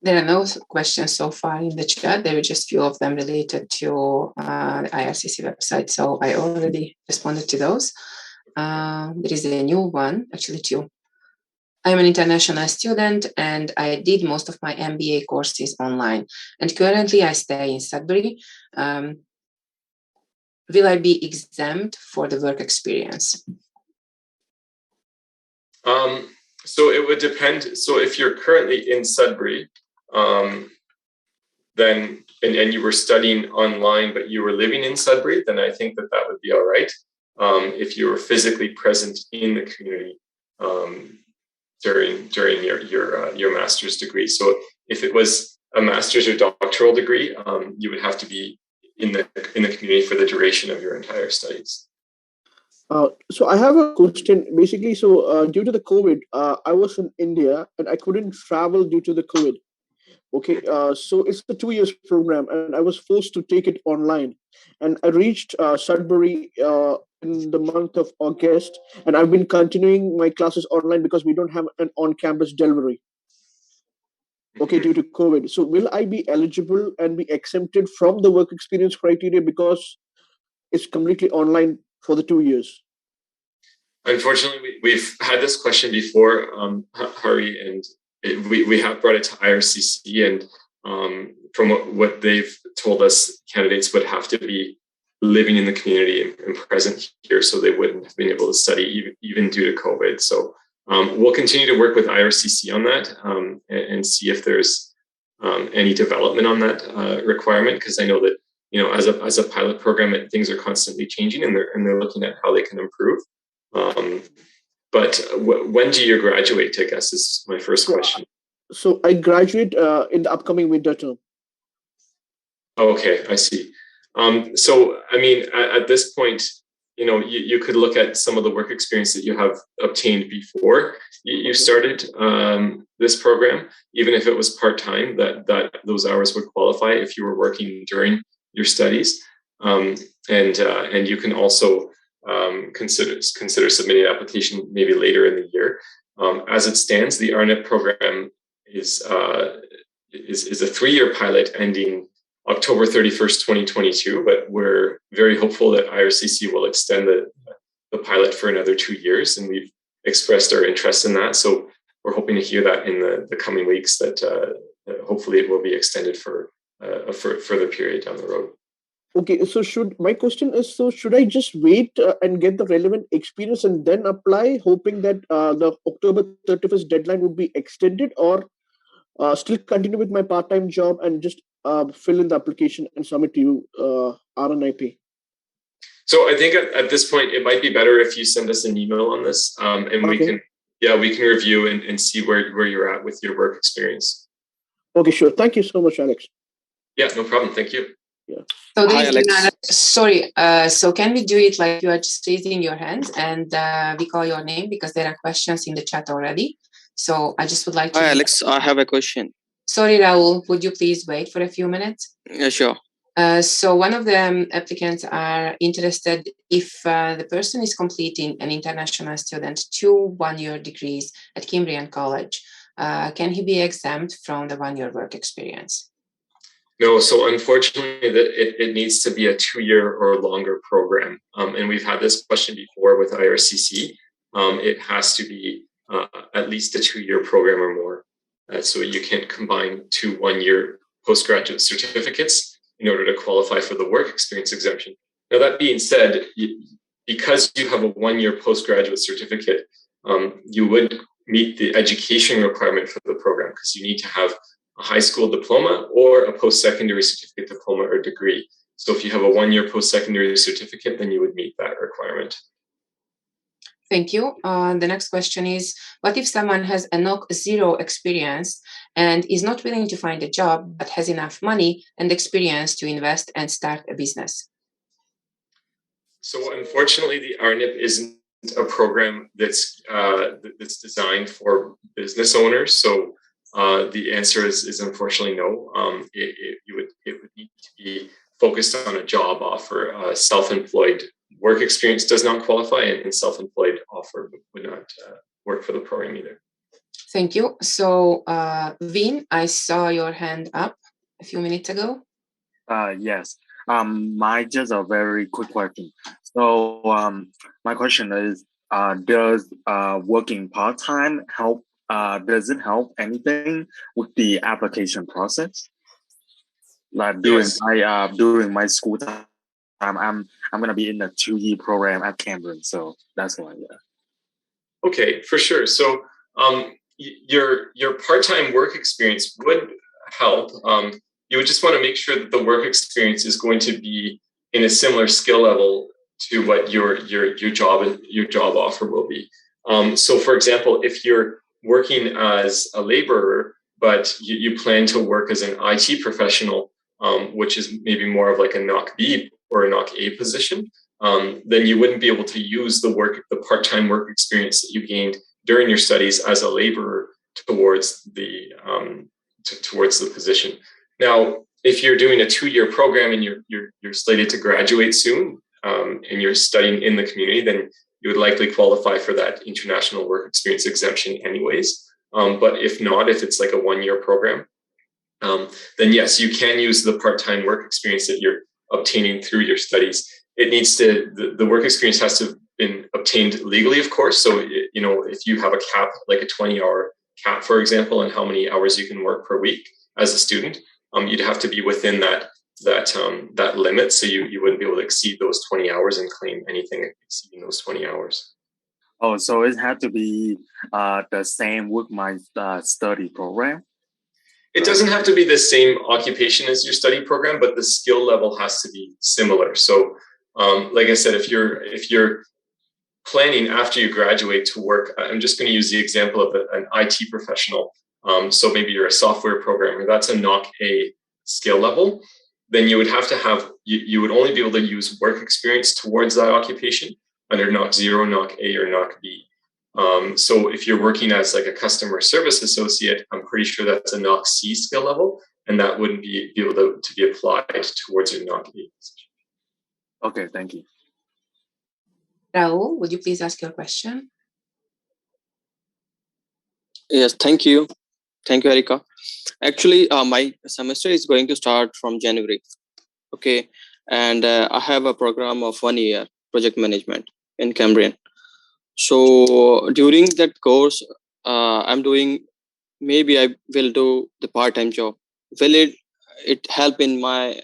There are no questions so far in the chat. There were just few of them related to the IRCC website. So I already responded to those. There is a new one, actually two. I'm an international student and I did most of my MBA courses online. And currently I stay in Sudbury. Will I be exempt for the work experience? So it would depend. So if you're currently in Sudbury, then and you were studying online, but you were living in Sudbury, then I think that would be all right. If you were physically present in the community during your master's degree. So if it was a master's or doctoral degree, you would have to be in the community for the duration of your entire studies. So I have a question. Basically, due to the COVID, I was in India and I couldn't travel due to the COVID. Okay, so it's the 2 years program, and I was forced to take it online. And I reached Sudbury in the month of August, and I've been continuing my classes online because we don't have an on-campus delivery. Okay, due to COVID. So will I be eligible and be exempted from the work experience criteria because it's completely online for the 2 years? Unfortunately, we've had this question before, Hari, and we have brought it to IRCC, and from what they've told us, candidates would have to be living in the community and present here, so they wouldn't have been able to study even due to COVID. So we'll continue to work with IRCC on that and see if there's any development on that requirement, because I know that as a pilot program, things are constantly changing, and they're looking at how they can improve. But when do you graduate, I guess, is my first question. So I graduate in the upcoming winter term. Okay, I see. So, I mean, at this point, you could look at some of the work experience that you have obtained before you started this program, even if it was part-time, that those hours would qualify if you were working during your studies. And you can also consider submitting an application maybe later in the year. As it stands, the RNIP program is a 3-year pilot ending October 31st, 2022, but we're very hopeful that IRCC will extend the pilot for another 2 years, and we've expressed our interest in that. So we're hoping to hear that in the coming weeks, that hopefully it will be extended for a further period down the road. Okay, so my question is, should I just wait and get the relevant experience and then apply, hoping that the October 31st deadline would be extended, or still continue with my part-time job and just fill in the application and submit to you RNIP? So I think at this point, it might be better if you send us an email on this, and we can review and see where you're at with your work experience. Okay, sure. Thank you so much, Alex. Yeah, no problem. Thank you. Yeah. So hi, Alex. Sorry. So can we do it like you are just raising your hand and we call your name, because there are questions in the chat already. So I just would like to... Hi, Alex. I have a question. Sorry, Raul. Would you please wait for a few minutes? Yeah, sure. So one of the applicants are interested if the person is completing an international student 2 1-year degrees at Cambridge College, can he be exempt from the 1-year work experience? No, so unfortunately, it needs to be a 2-year or longer program. And we've had this question before with IRCC. It has to be at least a 2-year program or more. So you can't combine 2 1-year postgraduate certificates in order to qualify for the work experience exemption. Now, that being said, because you have a 1-year postgraduate certificate, you would meet the education requirement for the program, because you need to have a high school diploma or a post-secondary certificate diploma or degree. So if you have a 1-year post-secondary certificate, then you would meet that requirement. Thank you. The next question is, what if someone has a NOC 0 experience and is not willing to find a job, but has enough money and experience to invest and start a business? So unfortunately, the RNIP isn't a program that's designed for business owners. So the answer is unfortunately no. It would need to be focused on a job offer. Self-employed work experience does not qualify, and self-employed offer would not work for the program either. Thank you. So, Vin, I saw your hand up a few minutes ago. Yes. My just a very quick question. So, my question is, does working part time help? Does it help anything with the application process? Like Yes. during my school time, I'm gonna be in a 2 year program at Cambridge, so that's why. Yeah. Okay, for sure. So your part-time work experience would help. You would just want to make sure that the work experience is going to be in a similar skill level to what your job offer will be. So, for example, if you're working as a laborer, but you plan to work as an IT professional, which is maybe more of like a knock B or a knock A position, then you wouldn't be able to use the part-time work experience that you gained during your studies as a laborer towards the position. Now, if you're doing a 2-year program and you're slated to graduate soon, and you're studying in the community, then you would likely qualify for that international work experience exemption anyways. But if not, if it's like a 1-year program, then yes, you can use the part-time work experience that you're obtaining through your studies. It needs to, the work experience has to have been obtained legally, of course. So, if you have a cap, like a 20-hour cap, for example, on how many hours you can work per week as a student, you'd have to be within that limit. So you wouldn't be able to exceed those 20 hours and claim anything exceeding those 20 hours. Oh, so it had to be the same with my study program. It doesn't have to be the same occupation as your study program, but the skill level has to be similar. So, like I said, if you're planning after you graduate to work, I'm just going to use the example of an IT professional. So maybe you're a software programmer. That's a knock A skill level. Then you would have to have, you would only be able to use work experience towards that occupation under knock 0, knock A, or knock B. So if you're working as like a customer service associate, I'm pretty sure that's a knock C skill level, and that wouldn't be able to be applied towards your knock A. Okay, thank you. Raul, would you please ask your question? Yes, thank you. Thank you, Erika. Actually, my semester is going to start from January. Okay. And I have a program of 1 year project management in Cambrian. So during that course, I'm doing, maybe I will do the part-time job. Will it help in my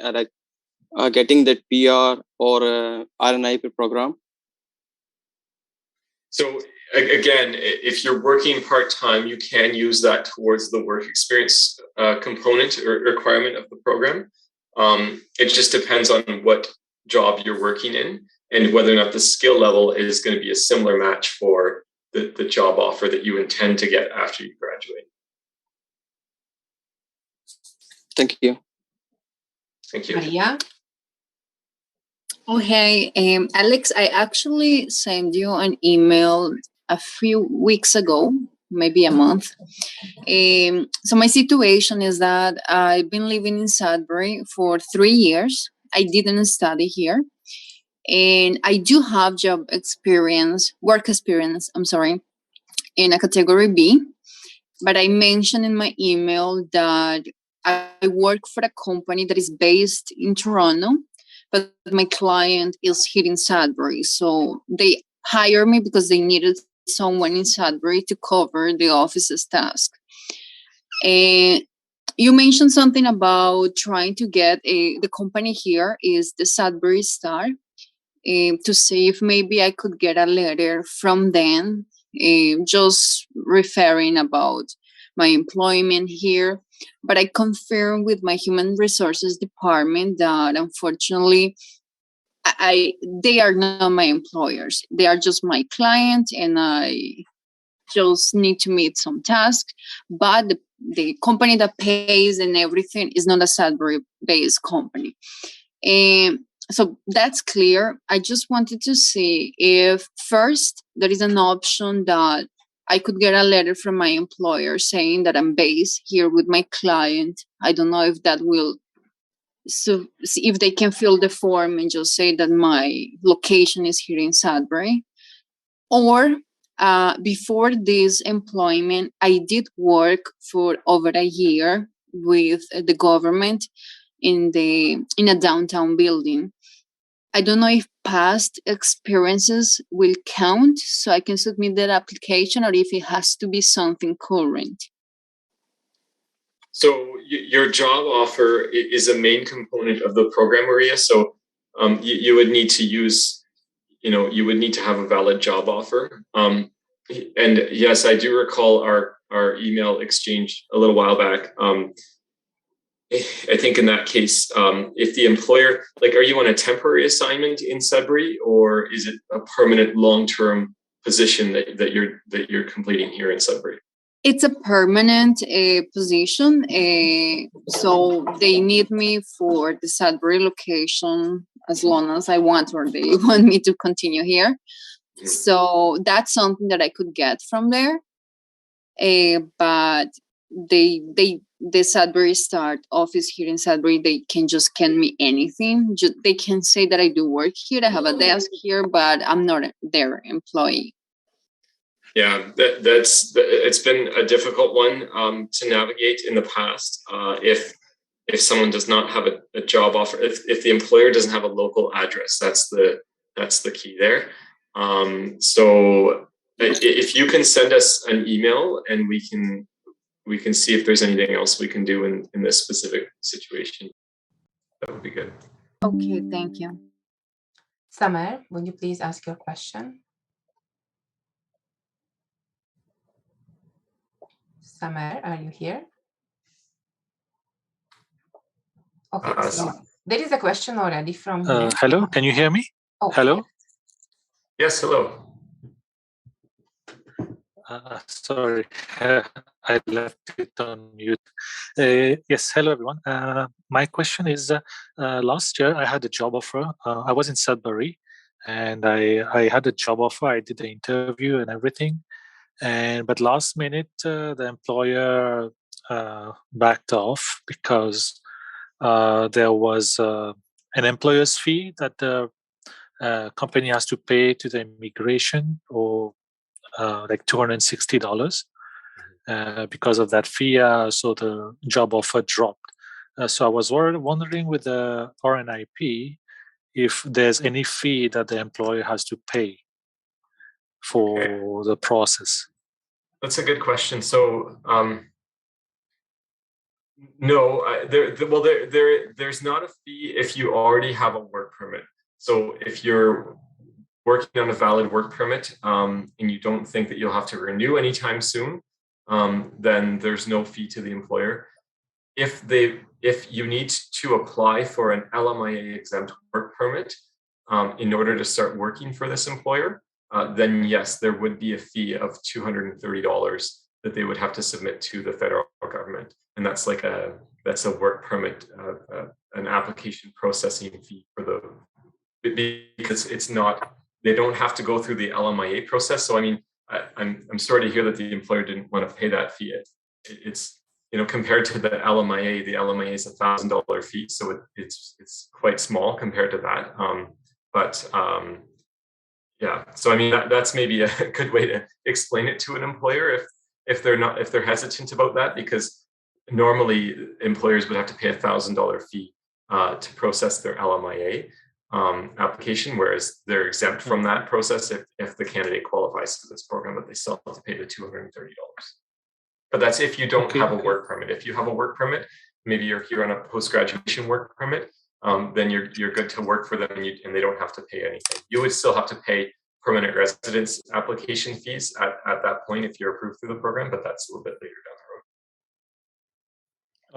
getting that PR or RNIP program? So again, if you're working part-time, you can use that towards the work experience component or requirement of the program. It just depends on what job you're working in and whether or not the skill level is going to be a similar match for the job offer that you intend to get after you graduate. Thank you. Thank you. Maria? Oh, hey, Alex, I actually sent you an email a few weeks ago, maybe a month. So my situation is that I've been living in Sudbury for 3 years. I didn't study here. And I do have work experience, in a category B. But I mentioned in my email that I work for a company that is based in Toronto, but my client is here in Sudbury. So they hired me because they needed someone in Sudbury to cover the office's task. And you mentioned something about trying to get the company here is the Sudbury Star, to see if maybe I could get a letter from them, just referring about my employment here. But I confirmed with my human resources department that unfortunately they are not my employers. They are just my client, and I just need to meet some tasks. But the company that pays and everything is not a Sudbury-based company. And so that's clear. I just wanted to see if first there is an option that I could get a letter from my employer saying that I'm based here with my client. I don't know if that will, so if they can fill the form and just say that my location is here in Sudbury. Or before this employment, I did work for over a year with the government in a downtown building. I don't know if past experiences will count, so I can submit that application, or if it has to be something current. So your job offer is a main component of the program, Maria. So you would need to use, you would need to have a valid job offer. And yes, I do recall our email exchange a little while back. I think in that case, if the employer, like, are you on a temporary assignment in Sudbury, or is it a permanent long-term position that you're completing here in Sudbury? It's a permanent position, so they need me for the Sudbury location as long as I want, or they want me to continue here. So that's something that I could get from there. But the Sudbury Start office here in Sudbury, they can just scan me anything. They can say that I do work here, I have a desk here, but I'm not their employee. Yeah, it's been a difficult one to navigate in the past. If someone does not have a job offer, if the employer doesn't have a local address, that's the key there. So if you can send us an email, and we can see if there's anything else we can do in this specific situation, that would be good. Okay, thank you. Samer, would you please ask your question? Samer, are you here? Okay, so there is a question already from here. Hello, can you hear me? Oh, Hello? Yes, hello. Sorry, I left it on mute. Yes, hello everyone. My question is, last year I had a job offer. I was in Sudbury, and I had a job offer. I did the interview and everything. But last minute, the employer backed off because there was an employer's fee that the company has to pay to the immigration, or like $260. Because of that fee, so the job offer dropped. So I was wondering with the RNIP if there's any fee that the employer has to pay for the process. That's a good question. So no, there's not a fee if you already have a work permit. So if you're working on a valid work permit and you don't think that you'll have to renew anytime soon, then there's no fee to the employer. If you need to apply for an LMIA exempt work permit in order to start working for this employer, then yes, there would be a fee of $230 that they would have to submit to the federal government, and that's a work permit, an application processing fee because it's not. They don't have to go through the LMIA process. So I mean, I'm sorry to hear that the employer didn't want to pay that fee. It's compared to the LMIA is $1,000 fee, so it's quite small compared to that. Yeah, so I mean that's maybe a good way to explain it to an employer if they're hesitant about that, because normally employers would have to pay $1,000 fee to process their LMIA application, whereas they're exempt from that process if the candidate qualifies for this program, but they still have to pay the $230. But that's if you don't have a work permit. If you have a work permit, maybe you're here on a post-graduation work permit, then you're good to work for them, and they don't have to pay anything. You would still have to pay permanent residence application fees at that point if you're approved through the program, but that's a little bit later down the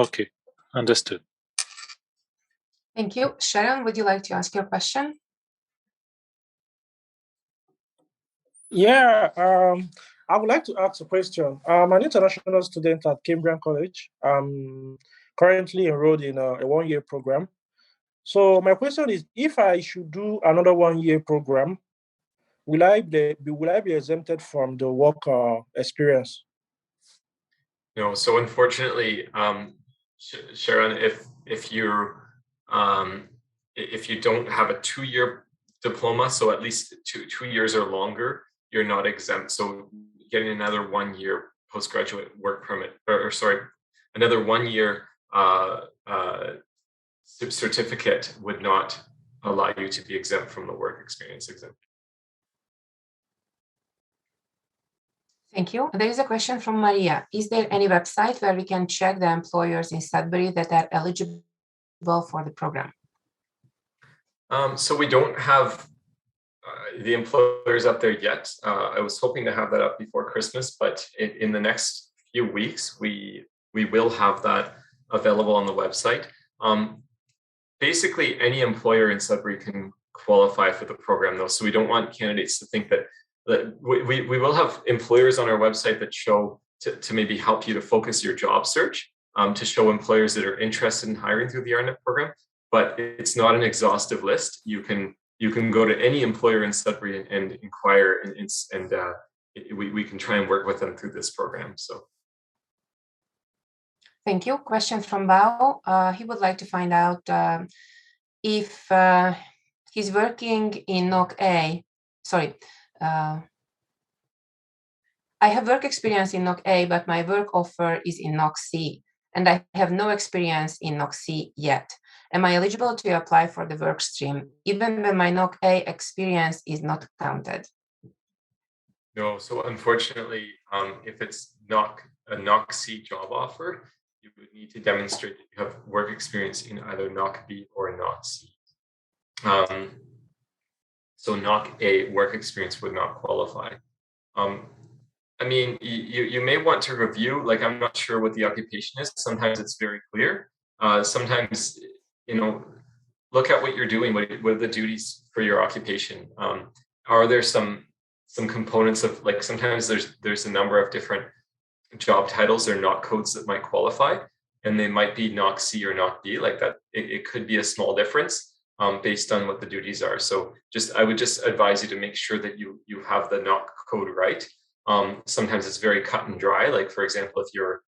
road. Okay, understood. Thank you. Sharon, would you like to ask your question? Yeah, I would like to ask a question. I'm an international student at Cambridge College. I'm currently enrolled in a one-year program. So my question is, if I should do another one-year program, will I be exempted from the work experience? No. So unfortunately, Sharon, if you don't have a 2-year diploma, so at least two years or longer, you're not exempt. So getting another 1 year postgraduate work permit, or sorry, another 1 year certificate would not allow you to be exempt from the work experience exemption. Thank you. There is a question from Maria. Is there any website where we can check the employers in Sudbury that are eligible for the program? So we don't have the employers up there yet. I was hoping to have that up before Christmas, but in the next few weeks, we will have that available on the website. Basically, any employer in Sudbury can qualify for the program, though. So we don't want candidates to think that we will have employers on our website that show to maybe help you to focus your job search, to show employers that are interested in hiring through the RNIP program. But it's not an exhaustive list. You can go to any employer in Sudbury and inquire, and we can try and work with them through this program. So. Thank you. Question from Bao. He would like to find out if he's working in NOC A. Sorry. I have work experience in NOC A, but my work offer is in NOC C, and I have no experience in NOC C yet. Am I eligible to apply for the work stream, even when my NOC A experience is not counted? No, so unfortunately, if it's a NOC C job offer, you would need to demonstrate that you have work experience in either NOC B or NOC C. So NOC A work experience would not qualify. I mean, you may want to review, like, I'm not sure what the occupation is. Sometimes it's very clear. Sometimes, look at what you're doing, what are the duties for your occupation. Are there some components of, like, sometimes there's a number of different job titles or NOC codes that might qualify, and they might be NOC C or NOC B, like that. It could be a small difference based on what the duties are. So I would just advise you to make sure that you have the NOC code right. Sometimes it's very cut and dry, like, for example, if you're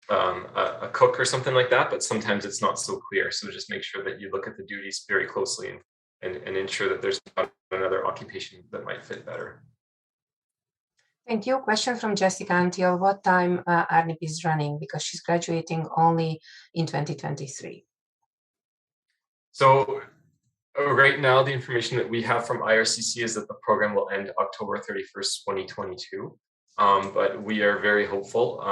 a cook or something like that, but sometimes it's not so clear. So just make sure that you look at the duties very closely and ensure that there's not another occupation that might fit better. Thank you. Question from Jessica. Until what time RNIP is running? Because she's graduating only in 2023. So right now, the information that we have from IRCC is that the program will end October 31st, 2022. But we are very hopeful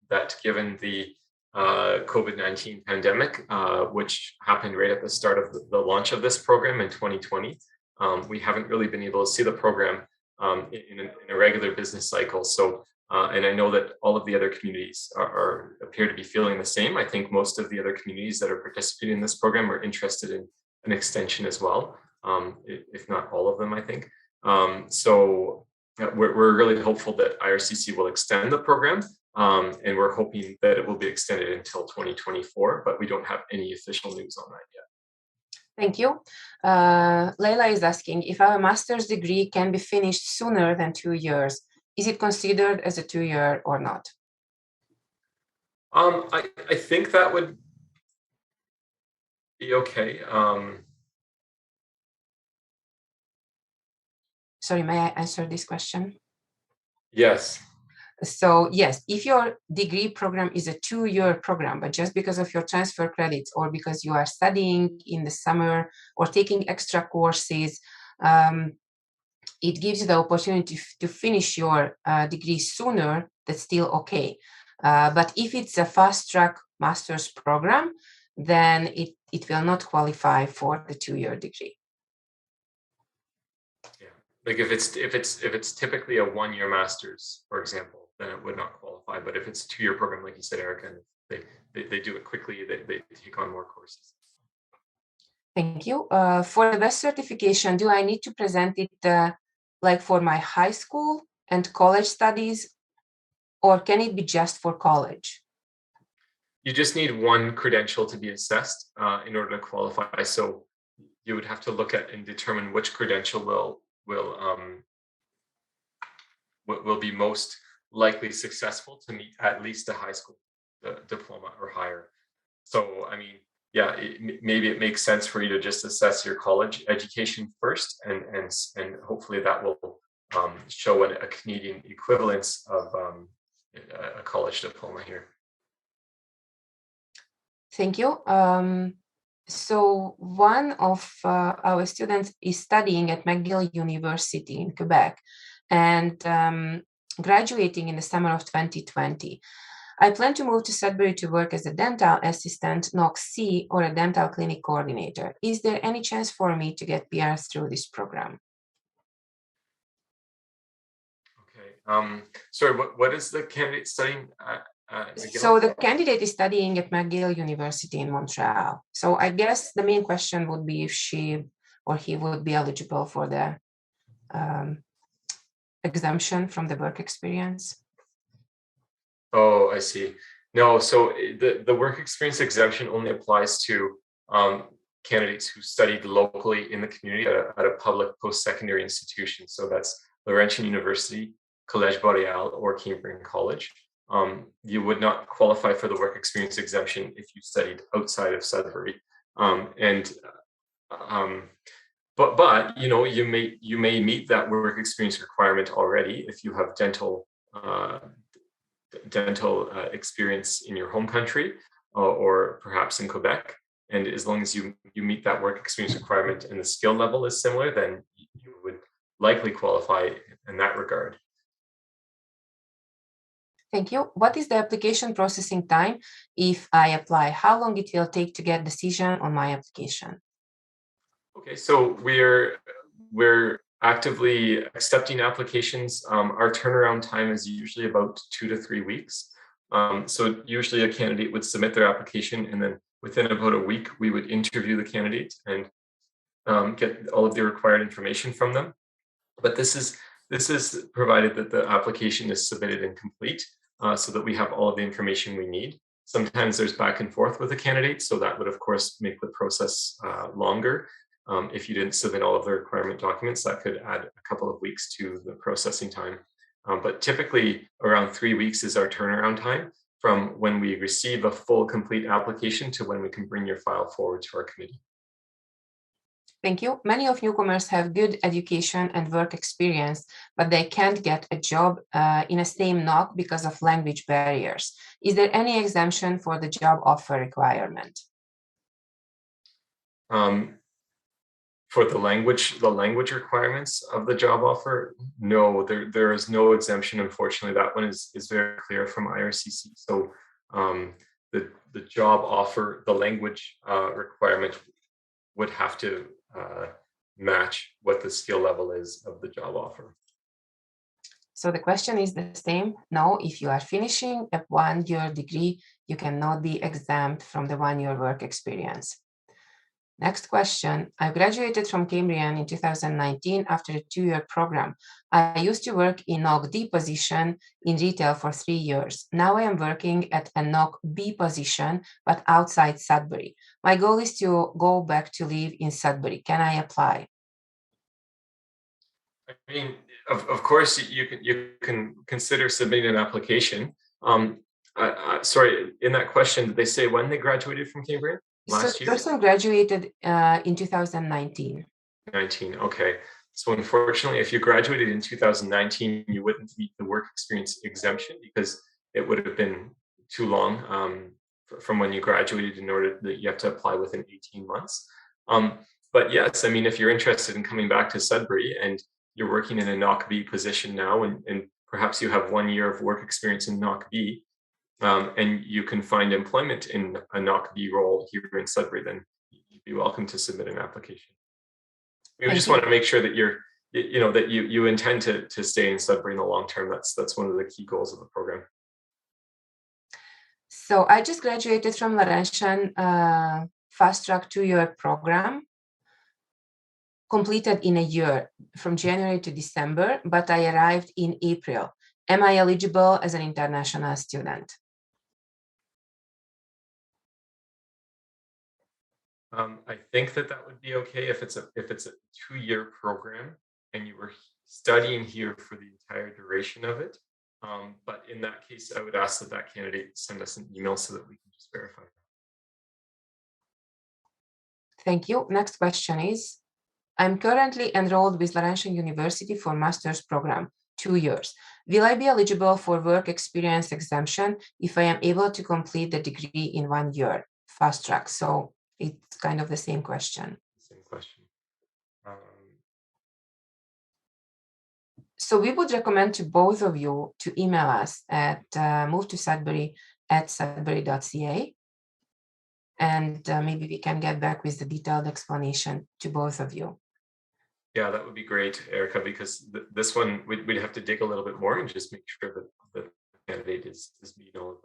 that given the COVID-19 pandemic, which happened right at the start of the launch of this program in 2020, we haven't really been able to see the program in a regular business cycle. So, and I know that all of the other communities appear to be feeling the same. I think most of the other communities that are participating in this program are interested in an extension as well, if not all of them, I think. So we're really hopeful that IRCC will extend the program, and we're hoping that it will be extended until 2024, but we don't have any official news on that yet. Thank you. Leila is asking if our master's degree can be finished sooner than 2 years. Is it considered as a 2-year or not? I think that would be okay. Sorry, may I answer this question? Yes. So yes, if your degree program is a 2-year program, but just because of your transfer credits or because you are studying in the summer or taking extra courses, it gives you the opportunity to finish your degree sooner. That's still okay. But if it's a fast-track master's program, then it will not qualify for the 2-year degree. Yeah, like if it's typically a 1-year master's, for example, then it would not qualify. But if it's a 2-year program, like you said, Erica, and they do it quickly, they take on more courses. Thank you. For the best certification, do I need to present it like for my high school and college studies, or can it be just for college? You just need one credential to be assessed in order to qualify. So you would have to look at and determine which credential will be most likely successful to meet at least a high school diploma or higher. So, I mean, yeah, maybe it makes sense for you to just assess your college education first, and hopefully that will show a Canadian equivalence of a college diploma here. Thank you. So one of our students is studying at McGill University in Quebec and graduating in the summer of 2020. I plan to move to Sudbury to work as a dental assistant, NOC, or a dental clinic coordinator. Is there any chance for me to get PR through this program? Okay. Sorry, what is the candidate studying at McGill? So the candidate is studying at McGill University in Montreal. So I guess the main question would be if she or he would be eligible for the exemption from the work experience. Oh, I see. No, so the work experience exemption only applies to candidates who studied locally in the community at a public post-secondary institution. So that's Laurentian University, Collège Boreal, or Cambrian College. You would not qualify for the work experience exemption if you studied outside of Sudbury. But you know, you may meet that work experience requirement already if you have dental experience in your home country or perhaps in Quebec. And as long as you meet that work experience requirement and the skill level is similar, then you would likely qualify in that regard. Thank you. What is the application processing time if I apply? How long it will take to get decision on my application? Okay, so we're actively accepting applications. Our turnaround time is usually about 2 to 3 weeks. So usually a candidate would submit their application, and then within about a week, we would interview the candidate and get all of the required information from them. But this is provided that the application is submitted and complete, so that we have all of the information we need. Sometimes there's back and forth with the candidate, so that would of course make the process longer. If you didn't submit all of the requirement documents, that could add a couple of weeks to the processing time. But typically around 3 weeks is our turnaround time from when we receive a full complete application to when we can bring your file forward to our committee. Thank you. Many of newcomers have good education and work experience, but they can't get a job in a same NOC because of language barriers. Is there any exemption for the job offer requirement? For the language requirements of the job offer, no, there is no exemption. Unfortunately, that one is very clear from IRCC. So the job offer, the language requirement would have to match what the skill level is of the job offer. So the question is the same. No, if you are finishing a 1-year degree, you cannot be exempt from the 1-year work experience. Next question. I graduated from Cambrian in 2019 after a 2-year program. I used to work in NOC D position in retail for 3 years. Now I am working at a NOC B position, but outside Sudbury. My goal is to go back to live in Sudbury. Can I apply? I mean, of course, you can consider submitting an application. Sorry, in that question, did they say when they graduated from Cambrian? Last year? The person graduated in 2019. 19, okay. So unfortunately, if you graduated in 2019, you wouldn't meet the work experience exemption because it would have been too long from when you graduated in order that you have to apply within 18 months. But yes, I mean, if you're interested in coming back to Sudbury and you're working in a NOC B position now, and perhaps you have 1 year of work experience in NOC B, and you can find employment in a NOC B role here in Sudbury, then you'd be welcome to submit an application. We just want to make sure that you intend to stay in Sudbury in the long term. That's one of the key goals of the program. So I just graduated from Laurentian Fast Track 2-year program, completed in a year from January to December, but I arrived in April. Am I eligible as an international student? I think that would be okay if it's a 2-year program and you were studying here for the entire duration of it. But in that case, I would ask that candidate send us an email so that we can just verify. Thank you. Next question is, I'm currently enrolled with Laurentian University for master's program, 2 years. Will I be eligible for work experience exemption if I am able to complete the degree in 1 year? Fast track. So it's kind of the same question. Same question. So we would recommend to both of you to email us at move2sudbury@sudbury.ca. And maybe we can get back with the detailed explanation to both of you. Yeah, that would be great, Erica, because this one, we'd have to dig a little bit more and just make sure that the candidate is meeting all of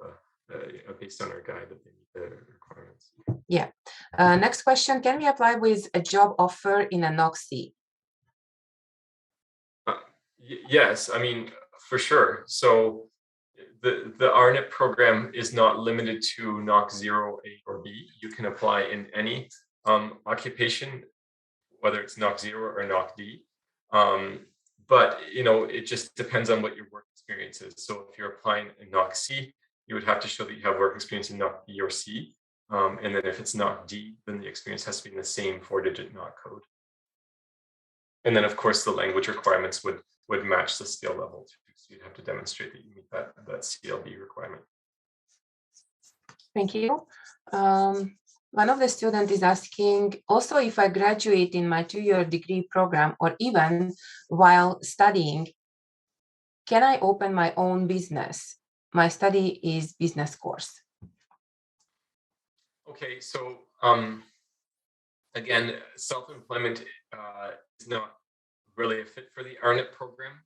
based on our guide, that they meet the requirements. Yeah. Next question, can we apply with a job offer in a NOC? Yes, I mean, for sure. So the RNIP program is not limited to NOC 0, A, or B. You can apply in any occupation, whether it's NOC 0 or NOC D. But, you know, it just depends on what your work experience is. So if you're applying in NOC C, you would have to show that you have work experience in NOC B or C. And then if it's NOC D, then the experience has to be in the same 4-digit NOC code. And then, of course, the language requirements would match the skill level too. So you'd have to demonstrate that you meet that CLB requirement. Thank you. One of the students is asking, also if I graduate in my 2-year degree program or even while studying, can I open my own business? My study is business course. Okay, so again, self-employment is not really a fit for the RNIP program.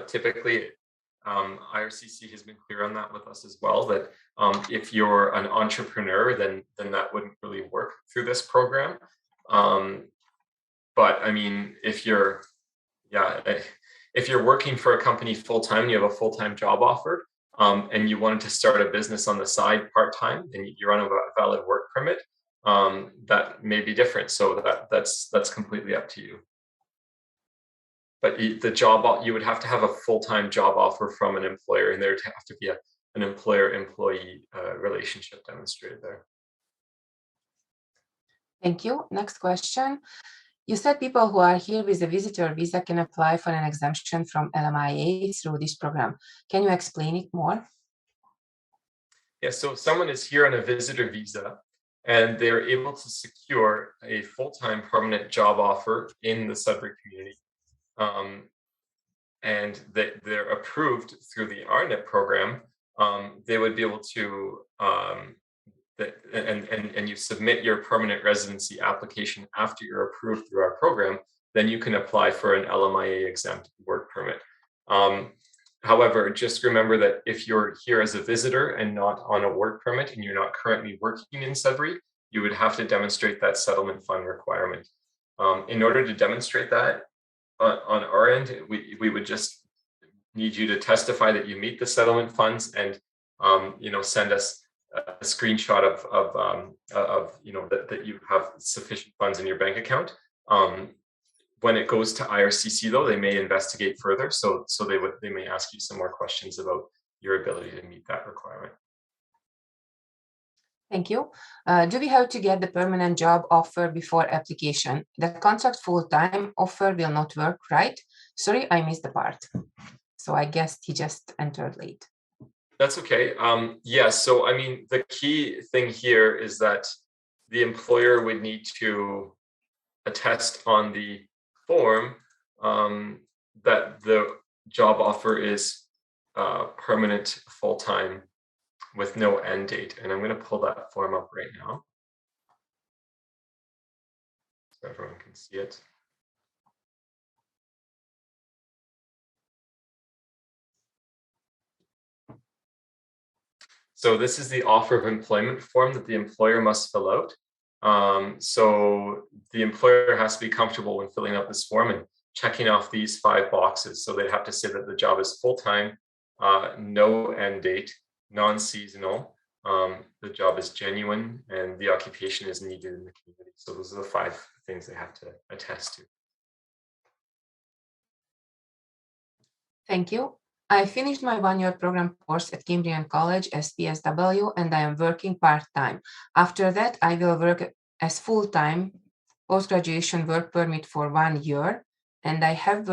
Typically, IRCC has been clear on that with us as well, that if you're an entrepreneur, then that wouldn't really work through this program. But I mean, if you're working for a company full-time and you have a full-time job offer, and you wanted to start a business on the side part-time and you're on a valid work permit, that may be different. So that's completely up to you. But the job, you would have to have a full-time job offer from an employer, and there would have to be an employer-employee relationship demonstrated there. Thank you. Next question. You said people who are here with a visitor visa can apply for an exemption from LMIA through this program. Can you explain it more? Yeah, so if someone is here on a visitor visa and they're able to secure a full-time permanent job offer in the Sudbury community, and that they're approved through the RNIP program, they would be able to, and you submit your permanent residency application after you're approved through our program, then you can apply for an LMIA exempt work permit. However, just remember that if you're here as a visitor and not on a work permit and you're not currently working in Sudbury, you would have to demonstrate that settlement fund requirement. In order to demonstrate that, on our end, we would just need you to testify that you meet the settlement funds and send us a screenshot of that you have sufficient funds in your bank account. When it goes to IRCC, though, they may investigate further, so they may ask you some more questions about your ability to meet that requirement. Thank you. Do we have to get the permanent job offer before application? The contract full-time offer will not work, right? Sorry, I missed the part. So I guess he just entered late. That's okay. Yes, so I mean, the key thing here is that the employer would need to attest on the form that the job offer is permanent full-time with no end date. And I'm going to pull that form up right now so everyone can see it. So this is the offer of employment form that the employer must fill out. So the employer has to be comfortable when filling out this form and checking off these 5 boxes. So they have to say that the job is full-time, no end date, non-seasonal, the job is genuine, and the occupation is needed in the community. So those are the 5 things they have to attest to. Thank you. I finished my 1-year program course at Cambrian College as PSW, and I am working part-time. After that, I will work as full-time post-graduation work permit for 1 year, and I have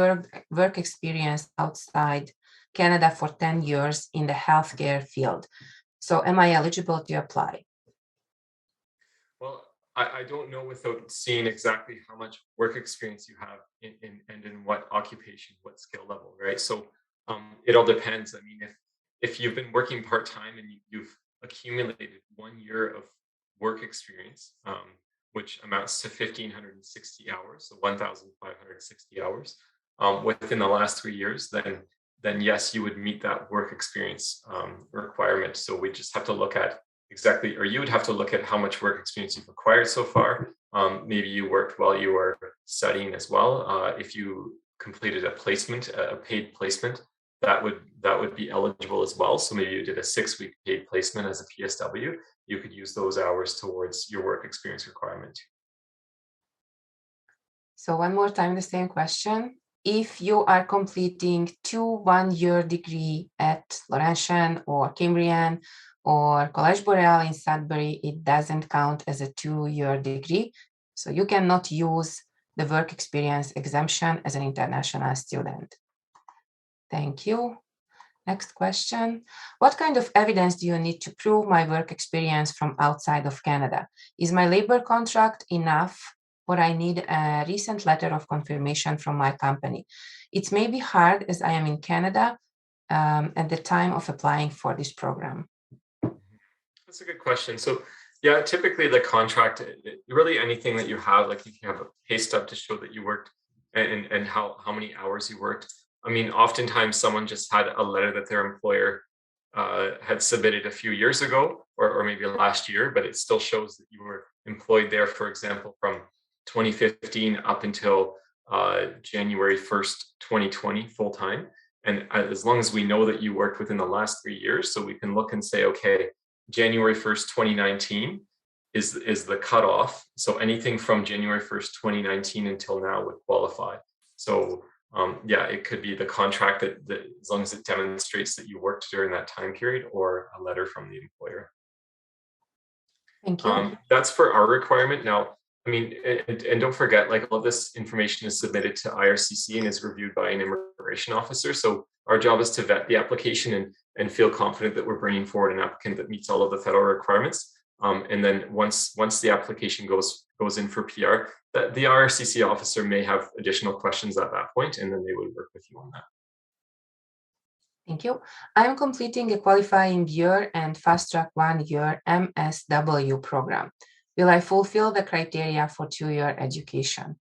work experience outside Canada for 10 years in the healthcare field. So am I eligible to apply? Well, I don't know without seeing exactly how much work experience you have and in what occupation, what skill level, right? So it all depends. I mean, if you've been working part-time and you've accumulated 1 year of work experience, which amounts to 1,560 hours, so 1,560 hours within the last 3 years, then yes, you would meet that work experience requirement. So we just have to look at exactly, or you would have to look at how much work experience you've acquired so far. Maybe you worked while you were studying as well. If you completed a placement, a paid placement, that would be eligible as well. So maybe you did a 6-week paid placement as a PSW. You could use those hours towards your work experience requirement. So one more time, the same question. If you are completing 2 1-year degree at Laurentian or Cambrian or Collège Boreal in Sudbury, it doesn't count as a 2-year degree. So you cannot use the work experience exemption as an international student. Thank you. Next question. What kind of evidence do you need to prove my work experience from outside of Canada? Is my labor contract enough, or I need a recent letter of confirmation from my company? It may be hard as I am in Canada at the time of applying for this program. That's a good question. So yeah, typically the contract, really anything that you have, like if you have a pay stub to show that you worked and how many hours you worked. I mean, oftentimes someone just had a letter that their employer had submitted a few years ago or maybe last year, but it still shows that you were employed there, for example, from 2015 up until January 1st, 2020, full time. And as long as we know that you worked within the last 3 years, so we can look and say, okay, January 1st, 2019 is the cutoff. So anything from January 1st, 2019 until now would qualify. So yeah, it could be the contract that as long as it demonstrates that you worked during that time period or a letter from the employer. Thank you. That's for our requirement. Now, I mean, and don't forget, like all of this information is submitted to IRCC and is reviewed by an immigration officer. So our job is to vet the application and feel confident that we're bringing forward an applicant that meets all of the federal requirements. And then once the application goes in for PR, the IRCC officer may have additional questions at that point, and then they would work with you on that. Thank you. I'm completing a qualifying year and fast track 1-year MSW program. Will I fulfill the criteria for 2-year education?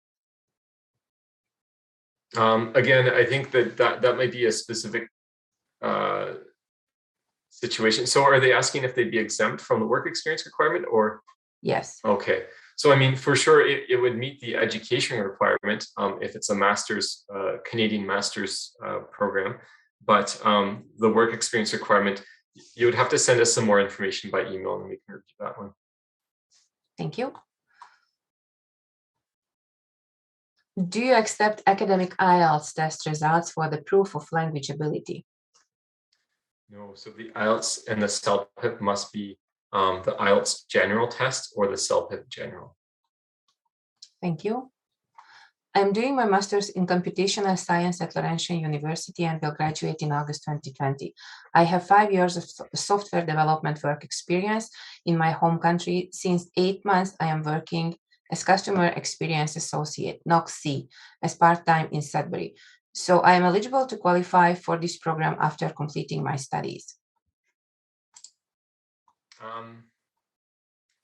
Again, I think that might be a specific situation. So are they asking if they'd be exempt from the work experience requirement or? Yes. Okay. So, I mean, for sure, it would meet the education requirement if it's a master's, Canadian master's program. But the work experience requirement, you would have to send us some more information by email and we can review that one. Thank you. Do you accept academic IELTS test results for the proof of language ability? No, so the IELTS and the CELPIP must be the IELTS general test or the CELPIP general. Thank you. I'm doing my master's in computational science at Laurentian University and will graduate in August 2020. I have 5 years of software development work experience in my home country. Since 8 months, I am working as Customer Experience Associate, NOC, as part-time in Sudbury. So I am eligible to qualify for this program after completing my studies.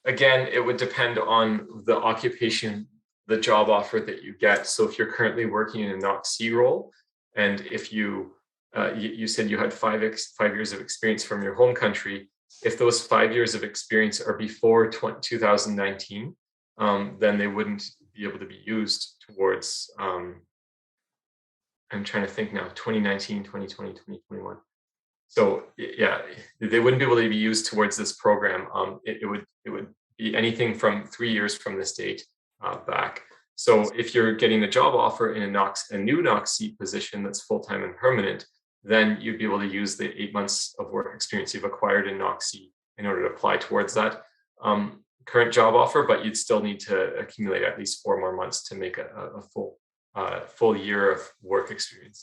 Again, it would depend on the occupation, the job offer that you get. So if you're currently working in a NOC role, and if you said you had 5 years of experience from your home country, if those 5 years of experience are before 2019, then they wouldn't be able to be used towards, I'm trying to think now, 2019, 2020, 2021. So yeah, they wouldn't be able to be used towards this program. It would be anything from 3 years from this date back. So if you're getting a job offer in a new NOC position that's full-time and permanent, then you'd be able to use the 8 months of work experience you've acquired in NOC in order to apply towards that. current job offer, but you'd still need to accumulate at least 4 more months to make a full year of work experience.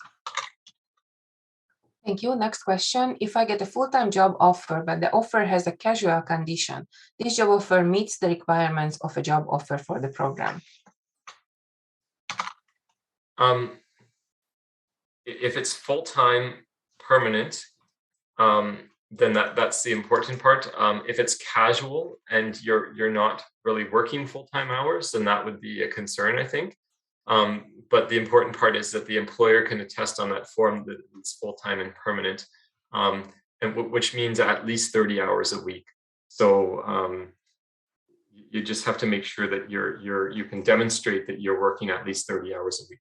Thank you. Next question. If I get a full-time job offer, but the offer has a casual condition, this job offer meets the requirements of a job offer for the program? If it's full-time permanent, then that's the important part. If it's casual and you're not really working full-time hours, then that would be a concern, I think. But the important part is that the employer can attest on that form that it's full-time and permanent, and which means at least 30 hours a week. So you just have to make sure that you can demonstrate that you're working at least 30 hours a week.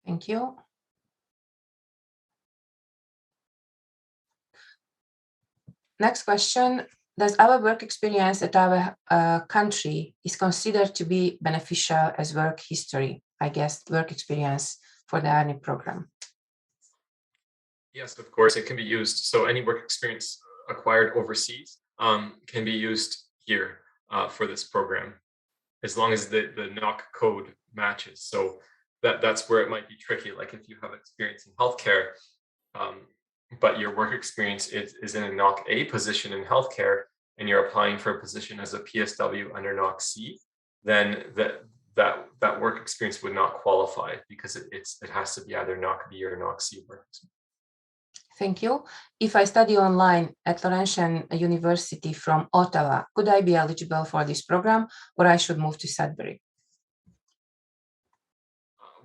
Thank you. Next question. Does our work experience at our country is considered to be beneficial as work history? I guess work experience for the RNIP program. Yes, of course, it can be used. So any work experience acquired overseas can be used here for this program, as long as the NOC code matches. So that's where it might be tricky. Like if you have experience in healthcare, but your work experience is in a NOC A position in healthcare, and you're applying for a position as a PSW under NOC C, then that work experience would not qualify, because it has to be either NOC B or NOC C work experience. Thank you. If I study online at Laurentian University from Ottawa, could I be eligible for this program, or I should move to Sudbury?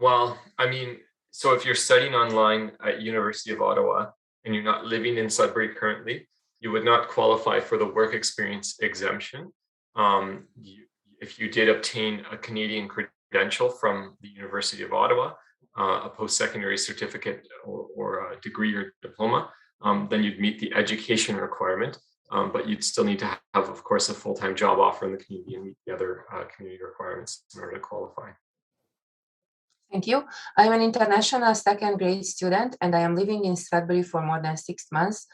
Well, I mean, so if you're studying online at University of Ottawa and you're not living in Sudbury currently, you would not qualify for the work experience exemption. If you did obtain a Canadian credential from the University of Ottawa, a post-secondary certificate or a degree or diploma, then you'd meet the education requirement, but you'd still need to have, of course, a full-time job offer in the community and meet the other community requirements in order to qualify. Thank you. I'm an international second grade student, and I am living in Sudbury for more than 6 months.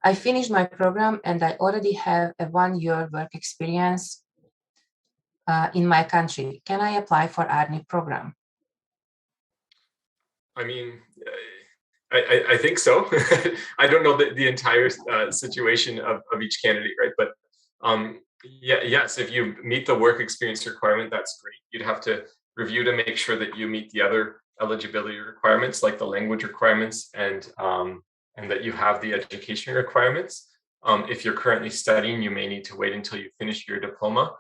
I finished my program and I already have a 1-year work experience in my country. Can I apply for RNIP program? I mean, I think so. I don't know the entire situation of each candidate, right? But yes, if you meet the work experience requirement, that's great. You'd have to review to make sure that you meet the other eligibility requirements, like the language requirements, and that you have the education requirements. If you're currently studying, you may need to wait until you finish your diploma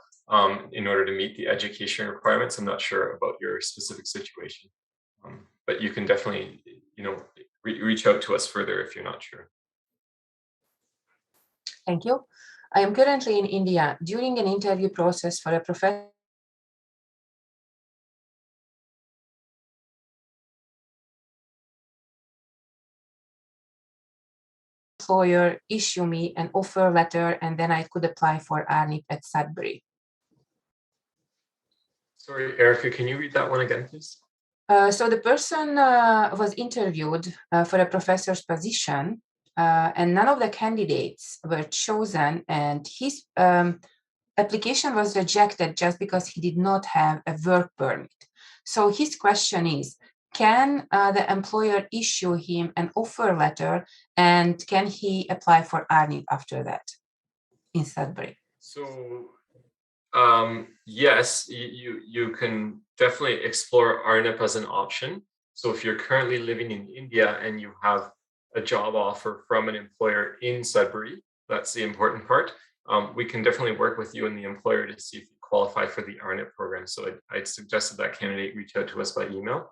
in order to meet the education requirements. I'm not sure about your specific situation, but you can definitely, reach out to us further if you're not sure. Thank you. I am currently in India. During an interview process for a professor, employer issue me an offer letter, and then I could apply for RNIP at Sudbury. Sorry, Erica, can you read that one again, please? So the person was interviewed for a professor's position, and none of the candidates were chosen, and his application was rejected just because he did not have a work permit. So his question is, can the employer issue him an offer letter, and can he apply for RNIP after that in Sudbury? So yes, you can definitely explore RNIP as an option. So if you're currently living in India and you have a job offer from an employer in Sudbury, that's the important part. We can definitely work with you and the employer to see if you qualify for the RNIP program. So I'd suggest that candidate reach out to us by email.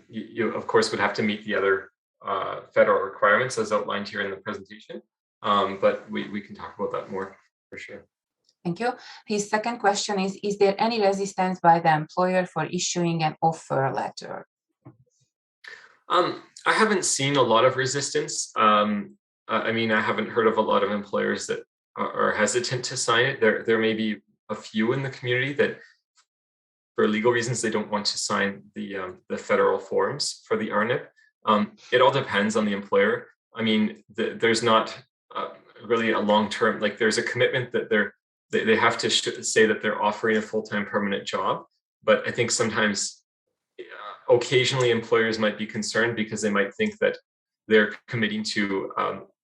You of course would have to meet the other federal requirements as outlined here in the presentation, but we can talk about that more for sure. Thank you. His second question is there any resistance by the employer for issuing an offer letter? I haven't seen a lot of resistance. I mean, I haven't heard of a lot of employers that are hesitant to sign it. There may be a few in the community that, for legal reasons, they don't want to sign the federal forms for the RNIP. It all depends on the employer. I mean, there's not really a long-term, like there's a commitment that they have to say that they're offering a full-time permanent job. But I think sometimes occasionally employers might be concerned because they might think that they're committing to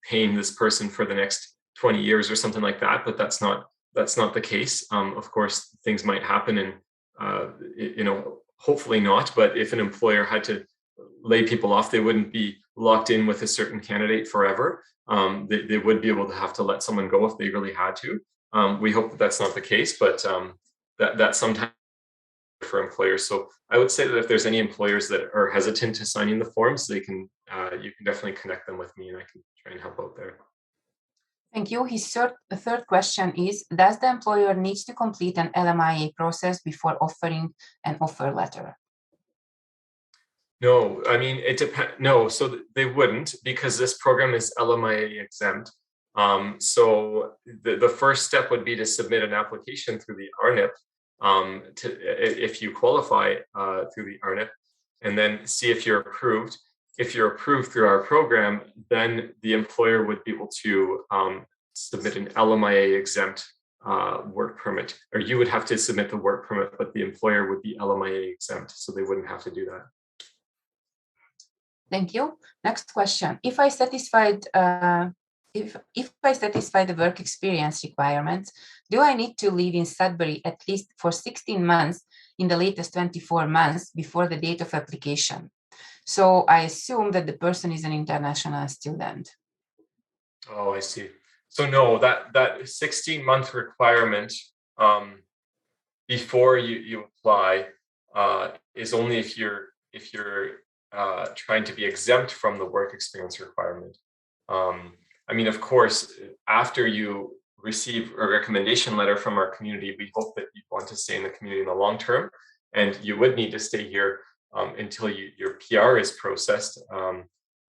paying this person for the next 20 years or something like that, but that's not the case. Of course, things might happen, and hopefully not. But if an employer had to lay people off, they wouldn't be locked in with a certain candidate forever. They would be able to have to let someone go if they really had to. We hope that that's not the case, but that sometimes for employers. So I would say that if there's any employers that are hesitant to signing the forms, you can definitely connect them with me, and I can try and help out there. Thank you. His third question is, does the employer need to complete an LMIA process before offering an offer letter? No, I mean, it depends. No, so they wouldn't, because this program is LMIA exempt. So the first step would be to submit an application through the RNIP, if you qualify through the RNIP, and then see if you're approved. If you're approved through our program, then the employer would be able to submit an LMIA exempt work permit, or you would have to submit the work permit, but the employer would be LMIA exempt, so they wouldn't have to do that. Thank you. Next question. If I satisfied if I satisfy the work experience requirements, do I need to live in Sudbury at least for 16 months in the latest 24 months before the date of application? So I assume that the person is an international student. Oh, I see. So no, that 16-month requirement before you apply is only if you're trying to be exempt from the work experience requirement. I mean, of course, after you receive a recommendation letter from our community, we hope that you want to stay in the community in the long term, and you would need to stay here until your PR is processed.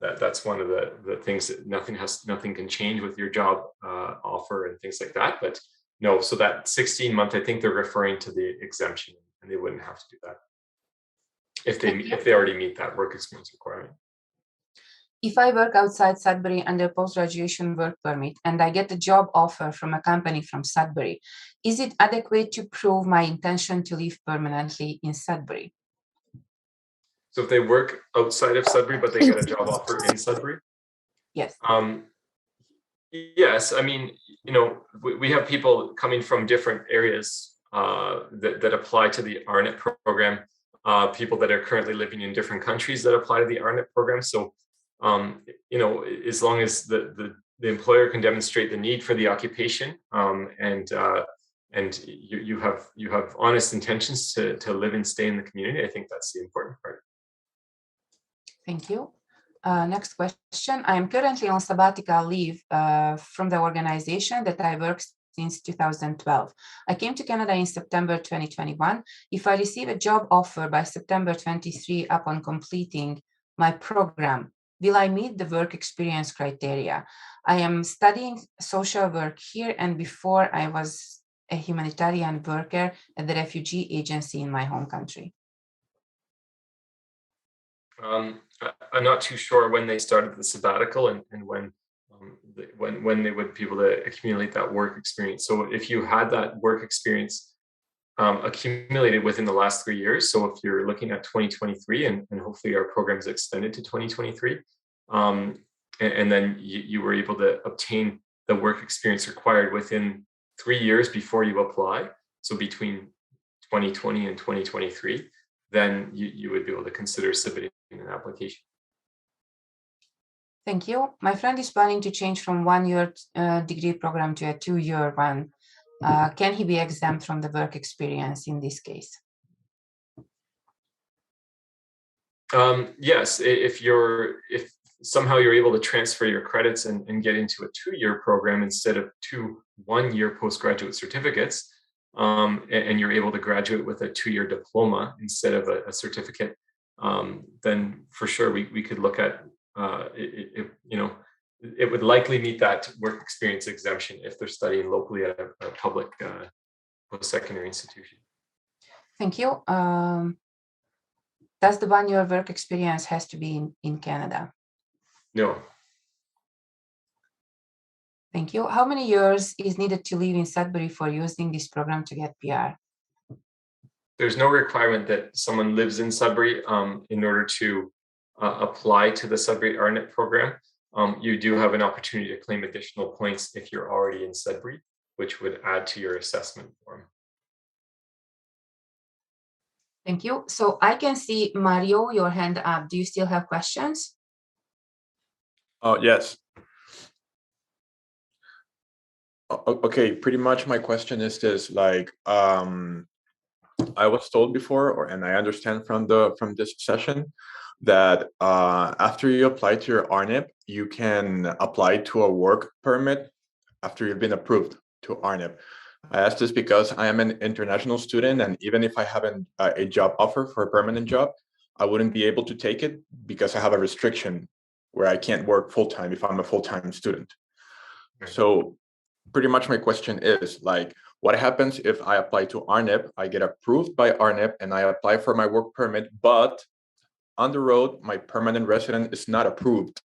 That's one of the things that nothing can change with your job offer and things like that. But no, so that 16-month, I think they're referring to the exemption, and they wouldn't have to do that if they already meet that work experience requirement. If I work outside Sudbury under post-graduation work permit and I get a job offer from a company from Sudbury, is it adequate to prove my intention to live permanently in Sudbury? So if they work outside of Sudbury, but they get a job offer in Sudbury? Yes. Yes, I mean, we have people coming from different areas that apply to the RNIP program, people that are currently living in different countries that apply to the RNIP program. So, as long as the employer can demonstrate the need for the occupation, and you have honest intentions to live and stay in the community, I think that's the important part. Thank you. Next question. I am currently on sabbatical leave from the organization that I worked since 2012. I came to Canada in September 2021. If I receive a job offer by September 23 upon completing my program, will I meet the work experience criteria? I am studying social work here, and before I was a humanitarian worker at the refugee agency in my home country. I'm not too sure when they started the sabbatical and when they would be able to accumulate that work experience. So if you had that work experience accumulated within the last 3 years, so if you're looking at 2023 and hopefully our program is extended to 2023, and then you were able to obtain the work experience required within 3 years before you apply, so between 2020 and 2023, then you would be able to consider submitting an application. Thank you. My friend is planning to change from 1-year degree program to a 2-year one. Can he be exempt from the work experience in this case? Yes, if somehow you're able to transfer your credits and get into a 2-year program instead of 2 1-year postgraduate certificates, and you're able to graduate with a 2-year diploma instead of a certificate, then for sure we could look at it would likely meet that work experience exemption if they're studying locally at a public post-secondary institution. Thank you. Does the 1-year work experience has to be in Canada? No. Thank you. How many years is needed to live in Sudbury for using this program to get PR? There's no requirement that someone lives in Sudbury in order to apply to the Sudbury RNIP program. You do have an opportunity to claim additional points if you're already in Sudbury, which would add to your assessment form. Thank you. So I can see, Mario, your hand up. Do you still have questions? Yes. Okay, pretty much my question is this, like, I was told before, and I understand from this session, that after you apply to your RNIP, you can apply to a work permit after you've been approved to RNIP. I asked this because I am an international student, and even if I have a job offer for a permanent job, I wouldn't be able to take it because I have a restriction where I can't work full-time if I'm a full-time student. Right. So pretty much my question is, like, what happens if I apply to RNIP, I get approved by RNIP, and I apply for my work permit, but on the road, my permanent resident is not approved?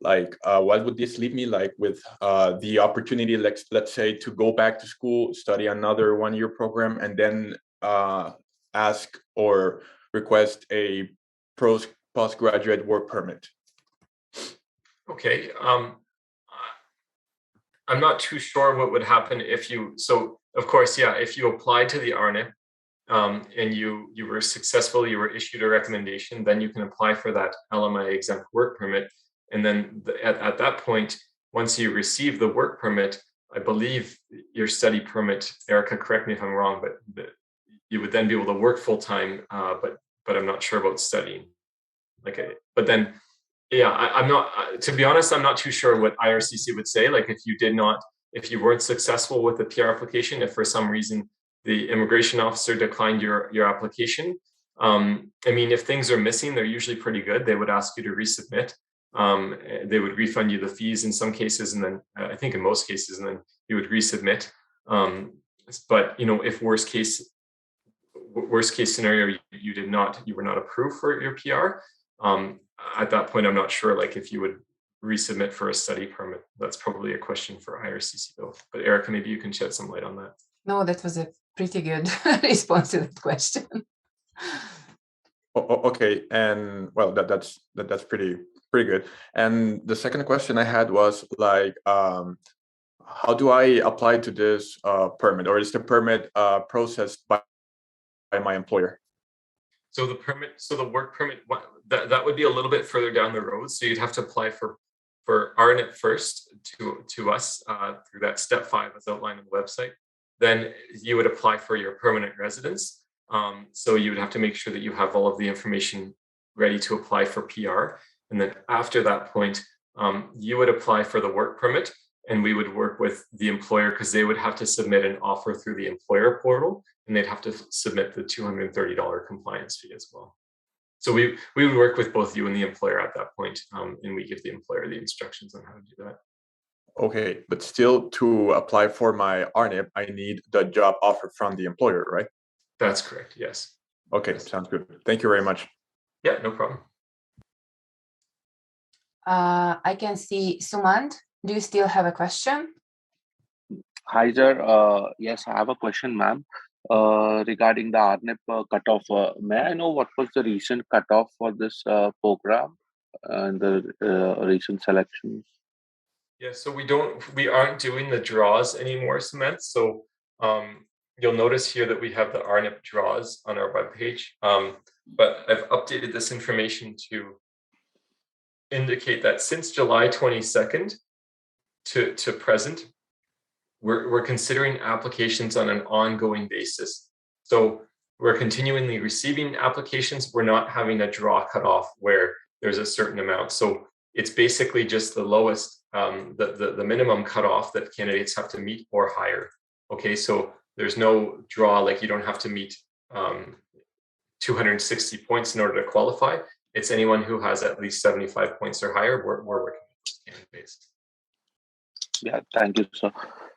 Like, what would this leave me like with the opportunity, let's say, to go back to school, study another one-year program, and then ask or request a postgraduate work permit? Okay. I'm not too sure what would happen if you, so of course, yeah, if you applied to the RNIP and you were successful, you were issued a recommendation, then you can apply for that LMI exempt work permit. And then at that point, once you receive the work permit, I believe your study permit, Erica, correct me if I'm wrong, but you would then be able to work full-time, but I'm not sure about studying. But then, yeah, I'm not, to be honest, I'm not too sure what IRCC would say. Like, if you weren't successful with the PR application, if for some reason the immigration officer declined your application, I mean, if things are missing, they're usually pretty good. They would ask you to resubmit. They would refund you the fees in some cases, and then I think in most cases, and then you would resubmit. But you know, if worst case scenario, you were not approved for your PR. At that point, I'm not sure, like, if you would resubmit for a study permit. That's probably a question for IRCC though. But Erica, maybe you can shed some light on that. No, that was a pretty good response to that question. Okay, and well, that's pretty good. And the second question I had was, like, how do I apply to this permit, or is the permit processed by my employer? So the work permit, that would be a little bit further down the road. So you'd have to apply for RNIP first to us through that step 5 as outlined on the website. Then you would apply for your permanent residence. So you would have to make sure that you have all of the information ready to apply for PR. And then after that point, you would apply for the work permit, and we would work with the employer because they would have to submit an offer through the employer portal, and they'd have to submit the $230 compliance fee as well. So we would work with both you and the employer at that point, and we give the employer the instructions on how to do that. Okay, but still, to apply for my RNIP, I need the job offer from the employer, right? That's correct, yes. Okay, sounds good. Thank you very much. Yeah, no problem. I can see Sumant. Do you still have a question? Hi, sir. Yes, I have a question, ma'am, regarding the RNIP cutoff. May I know what was the recent cutoff for this program and the recent selections? Yeah, so we aren't doing the draws anymore, Samantha. So you'll notice here that we have the RNIP draws on our webpage, but I've updated this information to indicate that since July 22nd to present, we're considering applications on an ongoing basis. So we're continually receiving applications. We're not having a draw cutoff where there's a certain amount. So it's basically just the lowest, the minimum cutoff that candidates have to meet or higher. Okay, so there's no draw, like you don't have to meet 260 points in order to qualify. It's anyone who has at least 75 points or higher. We're working with candidates. Yeah, thank you, sir.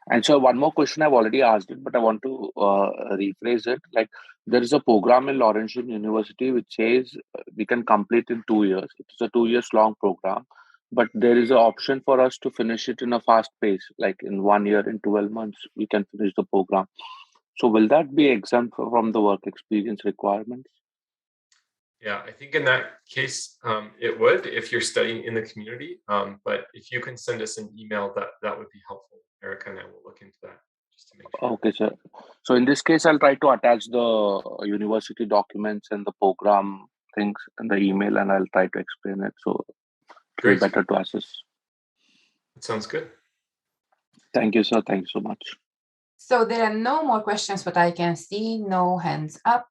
And so one more question, I've already asked it, but I want to rephrase it. Like, there is a program in Laurentian University which says we can complete in 2 years. It is a 2 years long program. but there is an option for us to finish it in a fast pace, like in 1 year, in 12 months, we can finish the program. So will that be exempt from the work experience requirements? Yeah, I think in that case, it would if you're studying in the community. But if you can send us an email, that would be helpful. Erica and I will look into that just to make sure. Okay, sir. So in this case, I'll try to attach the university documents and the program things in the email, and I'll try to explain it. So it'll be Great. better to assess. That sounds good. Thank you, sir. Thank you so much. So there are no more questions, but I can see no hands up.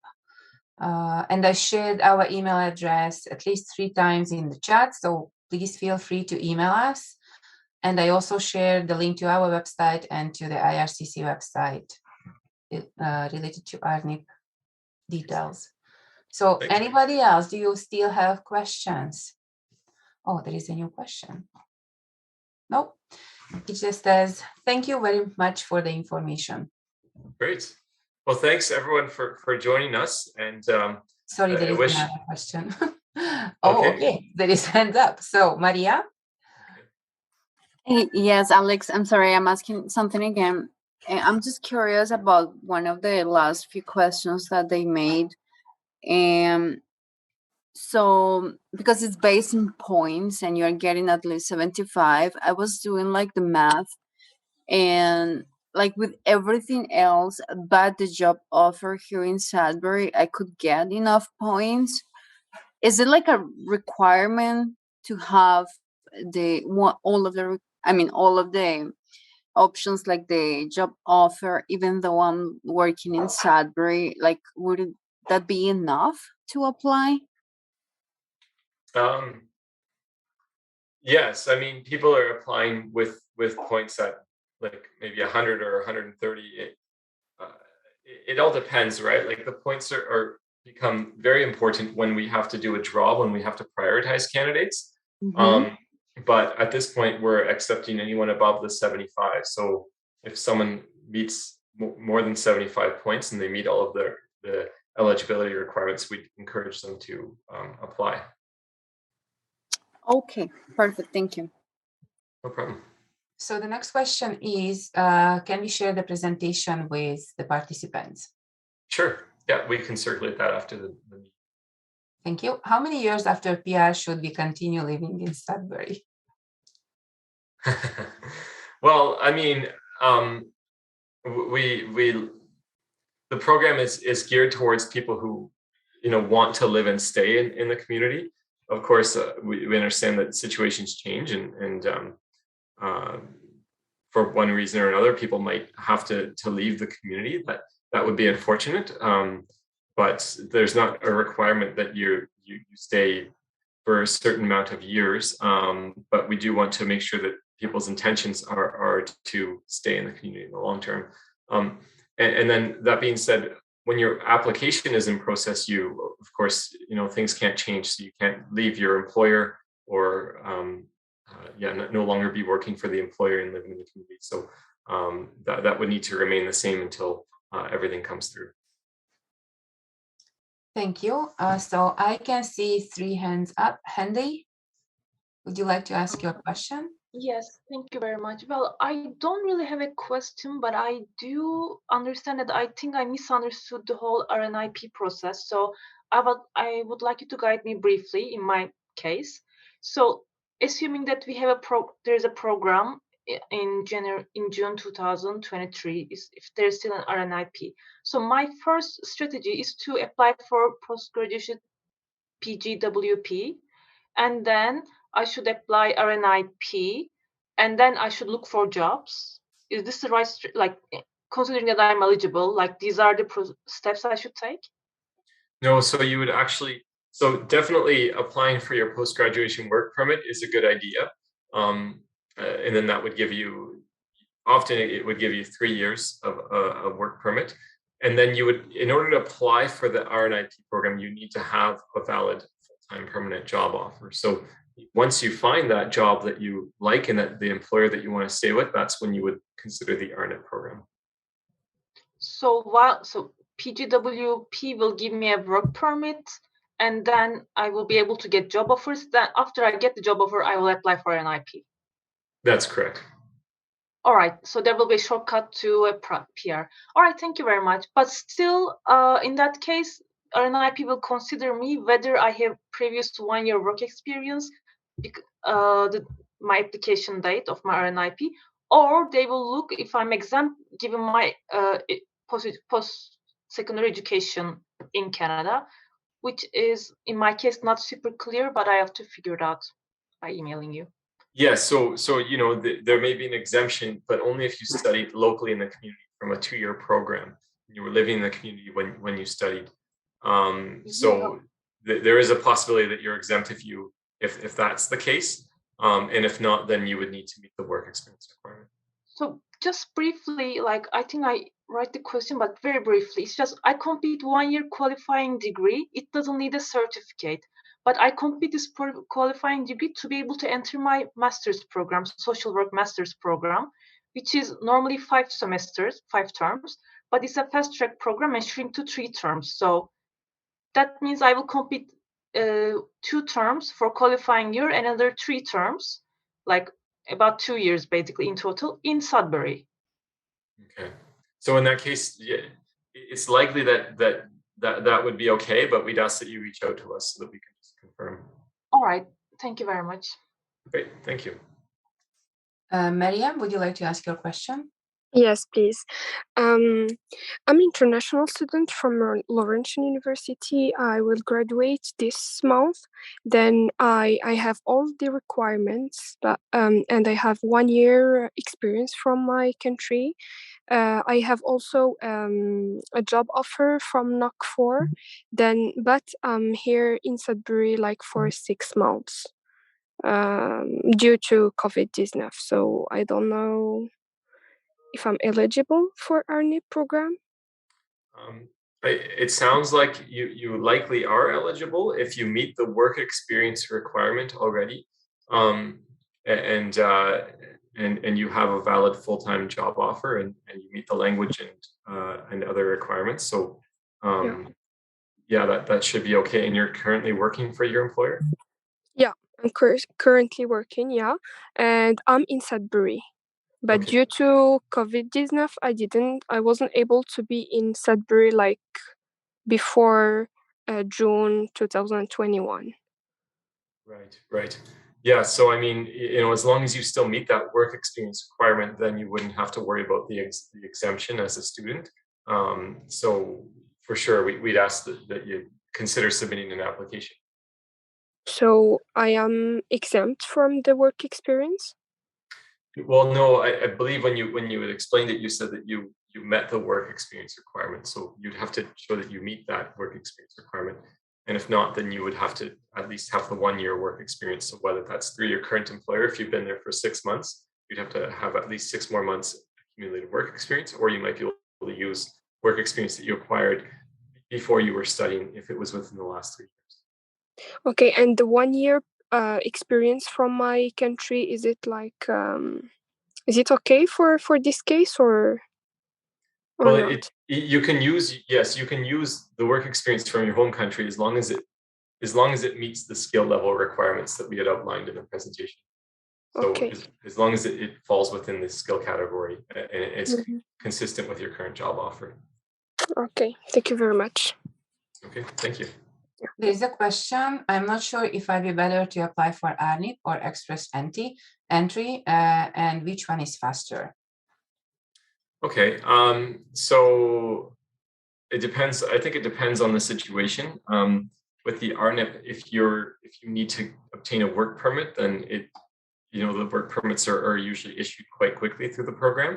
And I shared our email address at least 3 times in the chat, so please feel free to email us. And I also shared the link to our website and to the IRCC website related to RNIP details. So anybody else, do you still have questions? Oh, there is a new question. Nope. It just says, thank you very much for the information. Great. Well, thanks everyone for joining us. And sorry, there is another question. Okay. There is hands up. So Maria? Yes, Alex, I'm sorry, I'm asking something again. I'm just curious about one of the last few questions that they made. So because it's based in points and you're getting at least 75, I was doing like the math, and like with everything else but the job offer here in Sudbury, I could get enough points. Is it like a requirement to have all of the options, like the job offer, even though I'm working in Sudbury? Like, would that be enough to apply? Yes, I mean, people are applying with points at like maybe 100 or 130. It all depends, right? Like the points are become very important when we have to do a draw, when we have to prioritize candidates. Mm-hmm. But at this point, we're accepting anyone above the 75. So if someone meets more than 75 points and they meet all of the eligibility requirements, we encourage them to apply. Okay, perfect. Thank you. No problem. So the next question is, can we share the presentation with the participants? Sure. Yeah, we can circulate that after the meeting. Thank you. How many years after PR should we continue living in Sudbury? Well, I mean, the program is geared towards people who, want to live and stay in the community. Of course, we understand that situations change, and for one reason or another, people might have to leave the community. That would be unfortunate. But there's not a requirement that you stay for a certain amount of years. But we do want to make sure that people's intentions are to stay in the community in the long term. And then that being said, when your application is in process, of course, things can't change. So you can't leave your employer or no longer be working for the employer and living in the community. So that would need to remain the same until everything comes through. Thank you. So I can see 3 hands up. Handy, would you like to ask your question? Yes, thank you very much. Well, I don't really have a question, but I do understand that I think I misunderstood the whole RNIP process. So I would like you to guide me briefly in my case. So assuming that we have there's a program in June 2023, if there's still an RNIP. So my first strategy is to apply for postgraduate PGWP, and then I should apply RNIP, and then I should look for jobs. Is this the right, considering that I'm eligible, these are the steps I should take? No, so you would definitely applying for your post-graduation work permit is a good idea. And then that would give you, often it would give you 3 years of a work permit. And then in order to apply for the RNIP program, you need to have a valid full-time permanent job offer. So once you find that job that you like and that the employer that you want to stay with, that's when you would consider the RNIP program. So PGWP will give me a work permit, and then I will be able to get job offers. Then after I get the job offer, I will apply for an IP. That's correct. All right, so there will be a shortcut to a PR. All right, thank you very much. But still, in that case, RNIP will consider me whether I have previous 1 year work experience, my application date of my RNIP, or they will look if I'm exempt given my post-secondary education in Canada, which is, in my case, not super clear, but I have to figure it out by emailing you. Yes, so you know there may be an exemption, but only if you studied locally in the community from a 2-year program. You were living in the community when you studied. So there is a possibility that you're exempt if that's the case, and if not, then you would need to meet the work experience requirement. So just briefly, like I think I write the question, but very briefly, it's just I complete 1 year qualifying degree. It doesn't need a certificate, but I complete this qualifying degree to be able to enter my master's program, social work master's program, which is normally 5 semesters, 5 terms, but it's a fast track program and shrink to 3 terms. So that means I will complete 2 terms for qualifying year, another 3 terms, like about 2 years basically in total in Sudbury. Okay, so in that case, yeah, it's likely that would be okay, but we'd ask that you reach out to us so that we can just confirm. All right, thank you very much. Great, thank you. Mariam, would you like to ask your question? Yes, please. I'm an international student from Laurentian University. I will graduate this month. Then I have all the requirements, but and I have 1 year experience from my country. I have also a job offer from NOC4. But I'm here in Sudbury like for 6 months due to COVID-19. So I don't know if I'm eligible for RNIP program. It sounds like you likely are eligible if you meet the work experience requirement already, and you have a valid full-time job offer, and you meet the language and other requirements. So yeah, that should be okay. And you're currently working for your employer? Yeah, I'm currently working. Yeah, and I'm in Sudbury. But due to COVID-19, I wasn't able to be in Sudbury like before June 2021. Right. Yeah, so I mean, as long as you still meet that work experience requirement, then you wouldn't have to worry about the exemption as a student. So for sure, we'd ask that you consider submitting an application. So I am exempt from the work experience? Well, no, I believe when you had explained it, you said that you met the work experience requirement. So you'd have to show that you meet that work experience requirement. And if not, then you would have to at least have the 1 year work experience. So whether that's through your current employer, if you've been there for 6 months, you'd have to have at least 6 more months accumulated work experience, or you might be able to use work experience that you acquired before you were studying if it was within the last 3 years. Okay, and the 1 year experience from my country, is it like is it okay for this case or well, not? You can use the work experience from your home country as long as it meets the skill level requirements that we had outlined in the presentation. So as long as it falls within the skill category and it's consistent with your current job offer. Okay, thank you very much. Okay, thank you. There's a question. I'm not sure if I'd be better to apply for RNIP or Express Entry, and which one is faster? Okay, so it depends. I think it depends on the situation. With the RNIP, if you need to obtain a work permit, then the work permits are usually issued quite quickly through the program,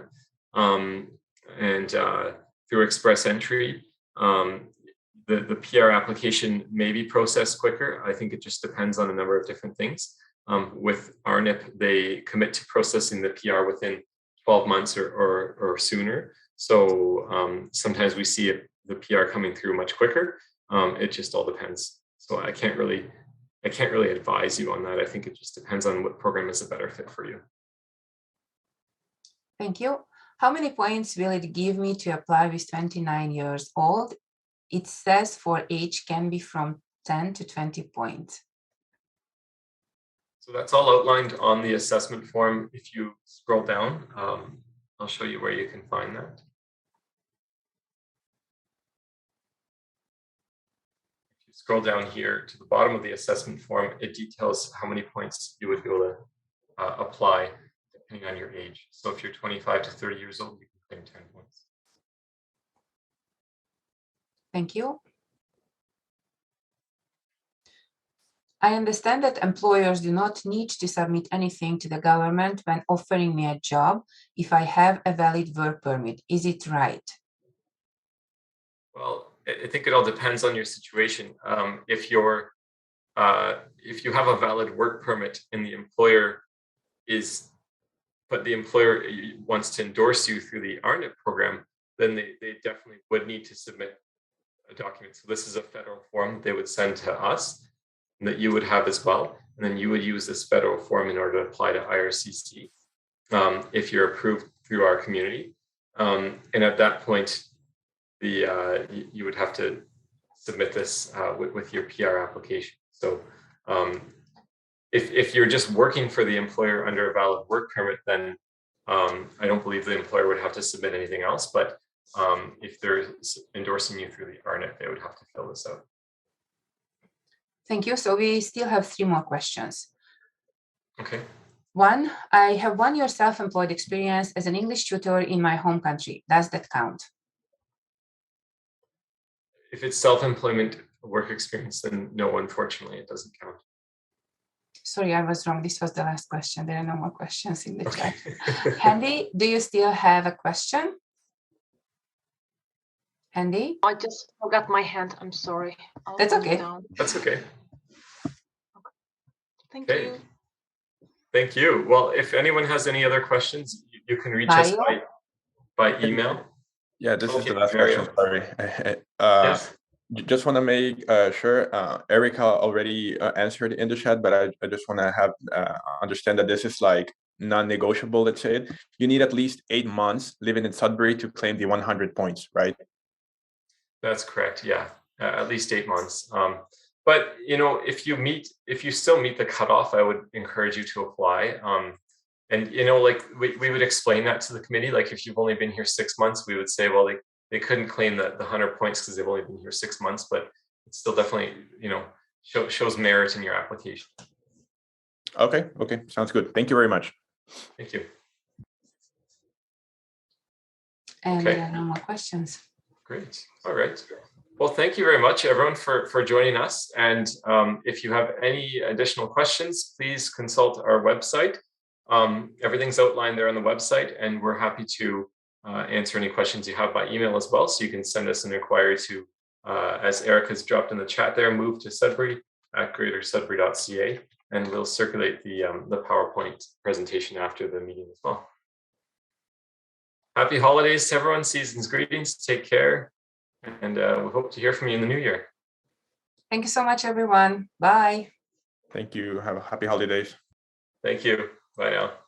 and through Express Entry. The PR application may be processed quicker. I think it just depends on a number of different things. With RNIP, they commit to processing the PR within 12 months or sooner. So sometimes we see the PR coming through much quicker. It just all depends. So I can't really advise you on that. I think it just depends on what program is a better fit for you. Thank you. How many points will it give me to apply with 29 years old? It says for age can be from 10 to 20 points. So that's all outlined on the assessment form. If you scroll down, I'll show you where you can find that. If you scroll down here to the bottom of the assessment form, it details how many points you would be able to apply depending on your age. So if you're 25 to 30 years old, you can claim 10 points. Thank you. I understand that employers do not need to submit anything to the government when offering me a job if I have a valid work permit. Is it right? Well, I think it all depends on your situation. If you have a valid work permit and the employer wants to endorse you through the RNIP program, then they definitely would need to submit a document. So this is a federal form they would send to us that you would have as well. And then you would use this federal form in order to apply to IRCC if you're approved through our community. And at that point, you would have to submit this with your PR application. So if you're just working for the employer under a valid work permit, then I don't believe the employer would have to submit anything else. But if they're endorsing you through the RNIP, they would have to fill this out. Thank you. So we still have 3 more questions. Okay. 1, I have 1 year self-employed experience as an English tutor in my home country. Does that count? If it's self-employment work experience, then no, unfortunately, it doesn't count. Sorry, I was wrong. This was the last question. There are no more questions in the Okay. chat. Handy, do you still have a question? Handy? I just forgot my hand. I'm sorry. I'll That's put it okay. down. That's okay. Thank Okay. you. Thank you. Well, if anyone has any other questions, you can reach us by email. Yeah, this is Okay, the last Mario. question. Sorry. Yes. Just want to make sure Erica already answered in the chat, but I just want to have understand that this is like non-negotiable. Let's say it. You need at least 8 months living in Sudbury to claim the 100 points, right? That's correct. Yeah, at least 8 months. But if you still meet the cutoff, I would encourage you to apply. And like we would explain that to the committee. Like if you've only been here 6 months, we would say, well, they couldn't claim the 100 points because they've only been here 6 months, but it still definitely shows merit in your application. Okay. Sounds good. Thank you very much. Thank you. And there are no more questions. Great. All right. Well, thank you very much, everyone, for joining us. And if you have any additional questions, please consult our website. Everything's outlined there on the website, and we're happy to answer any questions you have by email as well. So you can send us an inquiry to, as Erica's dropped in the chat there, move to Sudbury at greatersudbury.ca, and we'll circulate the PowerPoint presentation after the meeting as well. Happy holidays to everyone. Season's greetings. Take care. And we hope to hear from you in the new year. Thank you so much, everyone. Bye. Thank you. Have a happy holidays. Thank you. Bye now.